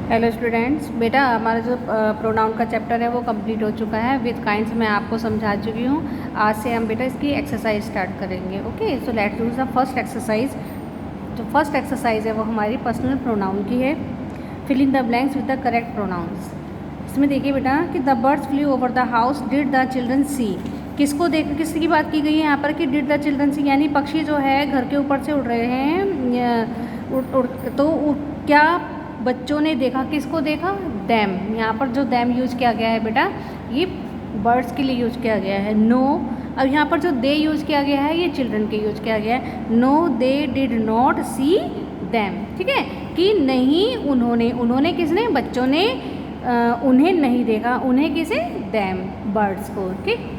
Hello students, बेटा हमारा जो प्रोनाउन का चैप्टर है वो कंप्लीट हो चुका है। विद काइंड्स मैं आपको समझा चुकी हूँ। आज से हम बेटा इसकी एक्सरसाइज स्टार्ट करेंगे। Okay, so let's do the first exercise. जो फर्स्ट एक्सरसाइज है वो हमारी पर्सनल प्रोनाउन की है। Fill in the blanks with the correct pronouns. इसमें देखिए बेटा कि the birds flew over the house, did the children see. किसको देख किसकी बात की गई है यहाँ पर कि डिड द चिल्ड्रन सी, यानी पक्षी जो है घर के ऊपर से उड़ रहे हैं। तो क्या बच्चों ने देखा? किसको देखा? दैम। यहाँ पर जो दैम यूज किया गया है बेटा ये बर्ड्स के लिए यूज किया गया है। नो। अब यहाँ पर जो दे यूज किया गया है ये चिल्ड्रन के यूज किया गया है। No they did not see them. ठीक है कि नहीं उन्होंने किसने? बच्चों ने उन्हें नहीं देखा। उन्हें किसे? दैम, बर्ड्स को। ठीक,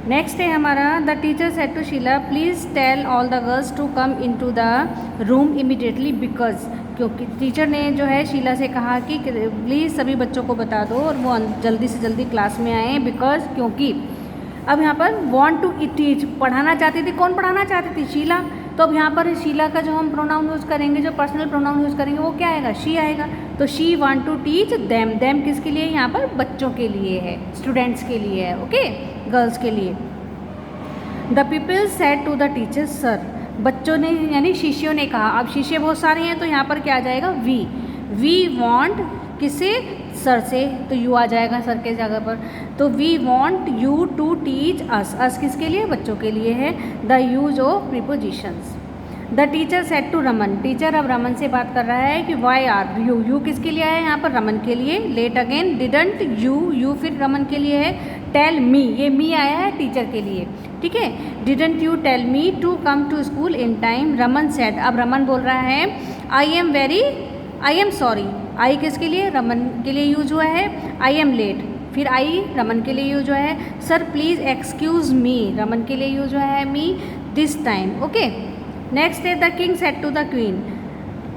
नेक्स्ट है हमारा the teacher said to Sheela please tell all the girls to come into the room immediately because. क्योंकि टीचर ने जो है शीला से कहा कि प्लीज़ सभी बच्चों को बता दो और वो जल्दी से जल्दी क्लास में आए। बिकॉज क्योंकि अब यहाँ पर वॉन्ट टू टीच पढ़ाना चाहती थी। कौन पढ़ाना चाहती थी? शीला। तो अब यहाँ पर शीला का जो हम प्रोनाउन यूज़ करेंगे, जो पर्सनल प्रोनाउन यूज़ करेंगे वो क्या आएगा? शी आएगा। तो she want to teach them. Them किसके लिए? यहाँ पर बच्चों के लिए है, स्टूडेंट्स के लिए है। ओके, गर्ल्स के लिए। The people said to the teacher sir. बच्चों ने यानी शिष्यों ने कहा। अब शिष्य बहुत सारे हैं तो यहाँ पर क्या आ जाएगा? वी वॉन्ट किसे? सर से, तो यू आ जाएगा सर के जगह पर। तो we want you to teach us. Us किसके लिए? बच्चों के लिए है। The use of prepositions. The teacher said to Raman. Teacher अब रमन से बात कर रहा है कि वाई आर यू। यू किसके लिए है? यहाँ पर रमन के लिए। लेट अगेन डिडंट यू फिर रमन के लिए है। टेल मी, ये मी आया है टीचर के लिए। ठीक है, didn't you tell me to come to school in time. Raman said, अब रमन बोल रहा है आई एम सॉरी। आई किसके लिए? रमन के लिए यूज हुआ है। आई एम लेट, फिर आई रमन के लिए यूज हुआ है। Sir please excuse me, Raman के लिए यूज हुआ है me this time. Okay, next है the king said to the queen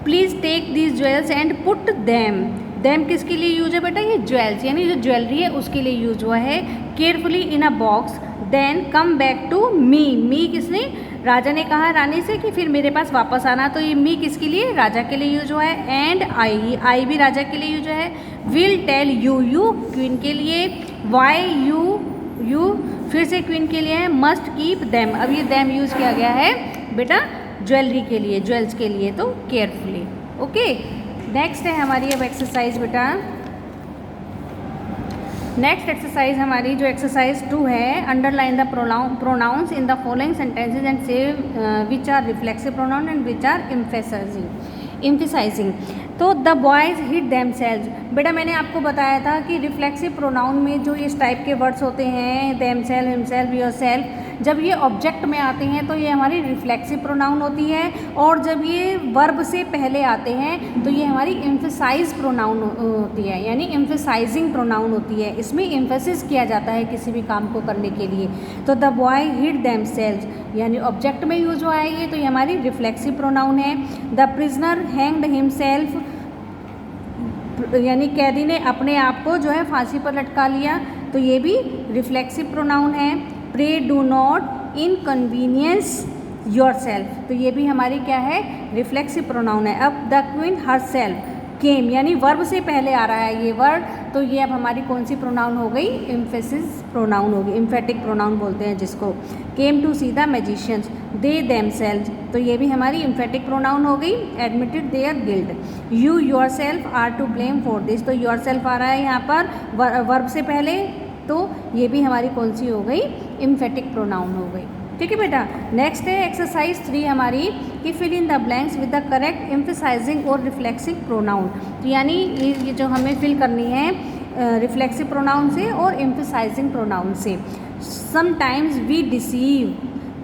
please take these jewels and put them. Them किसके लिए यूज है बेटा? ये ज्वेल्स यानी जो ज्वेलरी है उसके लिए यूज हुआ है। Carefully in a box then come back to me. Me किसने? राजा ने कहा रानी से कि फिर मेरे पास वापस आना। तो ये मी किसके लिए? राजा के लिए यूज हुआ है। एंड आई भी राजा के लिए यूज है। विल टेल यू क्वीन के लिए। वाई यू फिर से क्वीन के लिए है। Must keep them. अब ये दैम यूज किया गया है बेटा ज्वेलरी के लिए, ज्वेल्स के लिए, तो केयरफुली। ओके, नेक्स्ट है हमारी अब एक्सरसाइज बेटा। नेक्स्ट एक्सरसाइज हमारी जो एक्सरसाइज 2 है, underline the pronouns in the following sentences and say which are reflexive pronoun and which are emphasising. तो द बॉयज़ हिट देमसेल्व्स। बेटा मैंने आपको बताया था कि रिफ्लेक्सिव प्रोनाउन में जो इस टाइप के वर्ड्स होते हैं देमसेल्व, हिमसेल्फ, योरसेल्फ, जब ये ऑब्जेक्ट में आते हैं तो ये हमारी रिफ्लेक्सिव प्रोनाउन होती है। और जब ये वर्ब से पहले आते हैं तो ये हमारी एम्फेसाइज प्रोनाउन होती है, यानी एम्फेसाइजिंग प्रोनाउन होती है। इसमें एम्फेसिस किया जाता है किसी भी काम को करने के लिए। तो द बॉय हिट देमसेल्व्स यानी ऑब्जेक्ट में यूज हुआ है ये, तो ये हमारी रिफ्लेक्सिव प्रोनाउन है। द प्रिजनर हैंग्ड हिमसेल्फ यानी कैदी ने अपने आप को जो है फांसी पर लटका लिया, तो ये भी रिफ्लेक्सिव प्रोनाउन है। Pray do not inconvenience yourself, तो ये भी हमारी क्या है? रिफ्लेक्सिव प्रोनाउन है। अब द क्वीन हर सेल्फ केम यानी वर्ब से पहले आ रहा है ये वर्ड, तो ये अब हमारी कौन सी प्रोनाउन हो गई? एम्फेसिस प्रोनाउन होगी, एम्फेटिक प्रोनाउन बोलते हैं जिसको। Came to see the magicians they themselves, तो ये भी हमारी एम्फेटिक प्रोनाउन हो गई। Admitted their guilt. You yourself are to blame for this, तो योर सेल्फ आ रहा है यहाँ पर वर्ब से पहले, तो ये भी हमारी कौन सी हो गई? एम्फेटिक प्रोनाउन हो गई। ठीक है बेटा, नेक्स्ट है एक्सरसाइज 3 हमारी कि fill in the blanks with the correct emphasizing और रिफ्लेक्सिव प्रोनाउन। तो यानी ये जो हमें फिल करनी है रिफ्लेक्सिव प्रोनाउन से और एम्फेसाइजिंग प्रोनाउन से। समटाइम्स वी डिसीव,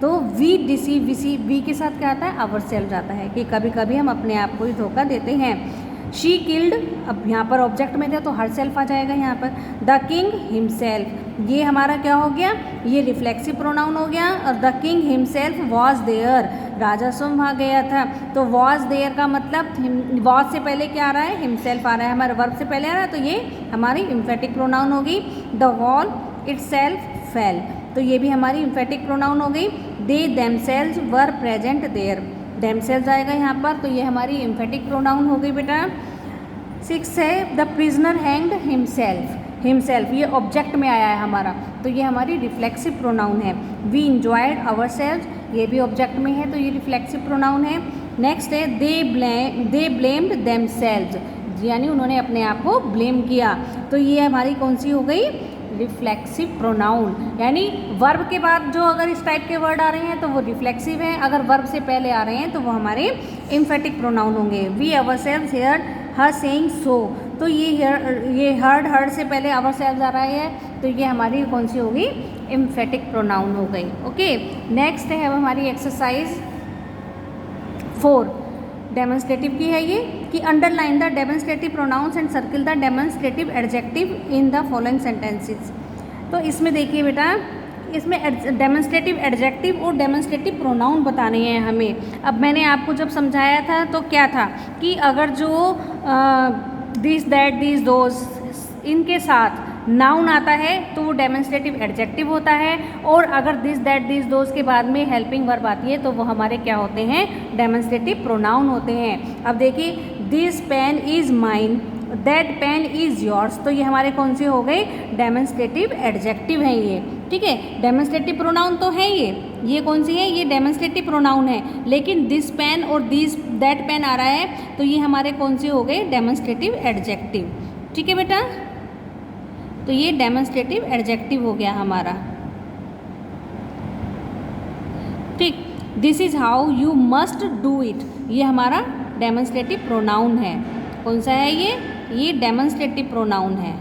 तो वी डिसीव वी के साथ क्या आता है? आवर सेल्फ जाता है कि कभी कभी हम अपने आप को ही धोखा देते हैं। शी किल्ड, अब यहाँ पर ऑब्जेक्ट में थे तो हर सेल्फ आ जाएगा यहाँ पर। द किंग हिमसेल्फ, ये हमारा क्या हो गया? ये रिफ्लेक्सिव प्रोनाउन हो गया। और the king himself was there, राजा स्वयं वहाँ गया था। तो वॉज देयर का मतलब वॉज से पहले क्या आ रहा है? हिमसेल्फ आ रहा है, हमारे वर्ब से पहले आ रहा है, तो ये हमारी एम्फेटिक प्रोनाउन होगी। द वॉल इटसेल्फ फेल, तो ये भी हमारी एम्फेटिक प्रोनाउन हो गई। They themselves were present there, themselves आएगा यहाँ पर, तो ये हमारी एम्फेटिक प्रोनाउन हो गई बेटा। 6 है द प्रिजनर हैंग्ड हिमसेल्फ, ये ऑब्जेक्ट में आया है हमारा, तो ये हमारी रिफ्लेक्सिव प्रोनाउन है। वी इंजॉयड आवर सेल्व्स, ये भी ऑब्जेक्ट में है, तो ये रिफ्लेक्सिव प्रोनाउन है। नेक्स्ट है दे ब्लेम्ड देमसेल्व्स, यानी उन्होंने अपने आप को ब्लेम किया, तो ये हमारी कौन सी हो गई, रिफ्लेक्सिव प्रोनाउन। यानी वर्ब के बाद जो अगर इस टाइप के वर्ड आ रहे हैं तो वो रिफ्लेक्सिव हैं, अगर वर्ब से पहले आ रहे हैं तो वो हमारे एम्फेटिक प्रोनाउन होंगे। We ourselves heard her saying so, तो ये हर्ड से पहले अवरसेल्व्स आ रहा है, तो ये हमारी कौन सी होगी, एम्फेटिक प्रोनाउन हो गई। ओके, नेक्स्ट है अब हमारी एक्सरसाइज 4 डेमोन्स्ट्रेटिव की है ये, कि underline the demonstrative pronouns and circle the demonstrative adjective in the following sentences. तो इसमें देखिए बेटा, इसमें डेमोन्स्ट्रेटिव एडजेक्टिव और डेमोन्स्ट्रेटिव प्रोनाउन बताने हैं हमें। अब मैंने आपको जब समझाया था तो क्या था कि अगर जो दिस दैट दिस दोज इनके साथ नाउन आता है तो वो डेमोन्स्ट्रेटिव एडजेक्टिव होता है, और अगर दिस दैट दिस दोज के बाद में हेल्पिंग वर्ब आती है तो वो हमारे क्या होते हैं, डेमोन्स्ट्रेटिव प्रोनाउन होते हैं। अब देखिए, this pen is mine, that pen is yours, तो ये हमारे कौन से हो गए, डेमोन्स्ट्रेटिव एडजेक्टिव हैं ये, ठीक है। डेमोन्स्ट्रेटिव प्रोनाउन तो है ये कौन सी है, ये डेमोन्स्ट्रेटिव प्रोनाउन है, लेकिन दिस पेन और दिस दैट पेन आ रहा है तो ये हमारे कौन से हो गए, डेमोन्स्ट्रेटिव एडजेक्टिव, ठीक है बेटा। तो ये डेमोन्स्ट्रेटिव एडजेक्टिव हो गया हमारा, ठीक। This is how you must do it, ये हमारा डेमोन्स्ट्रेटिव प्रोनाउन है। कौन सा है ये डेमोन्स्ट्रेटिव प्रोनाउन है,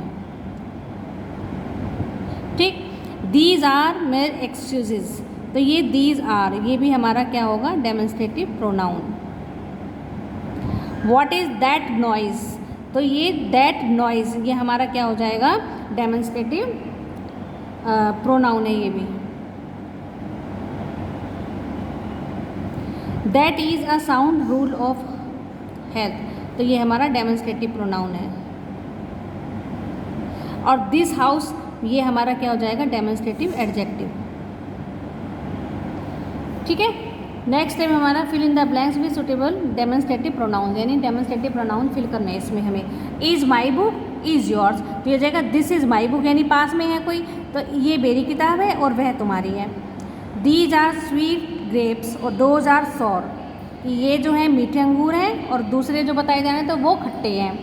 ठीक। दीज आर मेरे एक्सक्यूजेज, तो ये दीज आर, ये भी हमारा क्या होगा, demonstrative pronoun. What is that noise, तो ये दैट नॉइज़, ये हमारा क्या हो जाएगा, डेमोन्स्ट्रेटिव प्रोनाउन है ये भी। That is a sound rule of health, तो ये हमारा डेमोन्स्ट्रेटिव प्रोनाउन है। और दिस हाउस, ये हमारा क्या हो जाएगा, डेमोन्स्ट्रेटिव एडजेक्टिव, ठीक है। नेक्स्ट टाइम हमारा fill in the blanks with suitable demonstrative pronoun, यानी डेमोन्स्ट्रेटिव प्रोनाउन फिल करना है इसमें हमें। Is my book is yours, तो ये जाएगा दिस इज़ माई बुक, यानी पास में है कोई, तो ये मेरी किताब है और वह तुम्हारी है। दीज आर स्वीट ग्रेप्स और दोज आर सॉर, ये जो है मीठे अंगूर हैं और दूसरे जो बताए जा रहे हैं तो वो खट्टे हैं।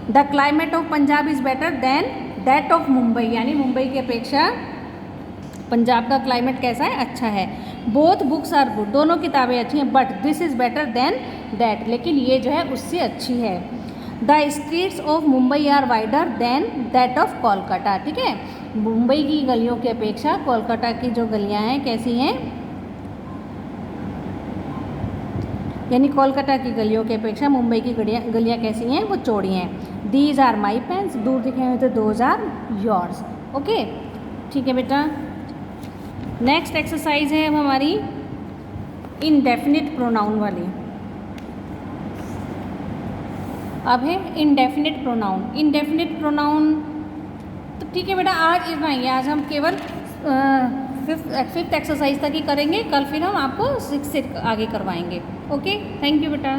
The climate of Punjab is better than that of Mumbai, यानी मुंबई की अपेक्षा पंजाब का क्लाइमेट कैसा है, अच्छा है। बोथ बुक्स आर गुड, दोनों किताबें अच्छी हैं, but this is better than that, लेकिन ये जो है उससे अच्छी है। The streets of Mumbai are wider than that of Kolkata, ठीक है। मुंबई की गलियों की अपेक्षा कोलकाता की जो गलियां हैं कैसी हैं, यानी कोलकाता की गलियों की अपेक्षा मुंबई की गलियां कैसी हैं, वो चौड़ी हैं। दीज आर माई पेन्स, दूर दिखे हुए तो दोज आर योर्स, ओके, ठीक है बेटा। नेक्स्ट एक्सरसाइज है अब हमारी इनडेफिनिट प्रोनाउन वाली। अब है इनडेफिनिट प्रोनाउन। इनडेफिनिट प्रोनाउन तो ठीक है बेटा, आज इतना ही है। आज हम केवल फिफ्थ एक्सरसाइज तक ही करेंगे, कल फिर हम आपको 6 से आगे करवाएंगे। ओके, थैंक यू बेटा।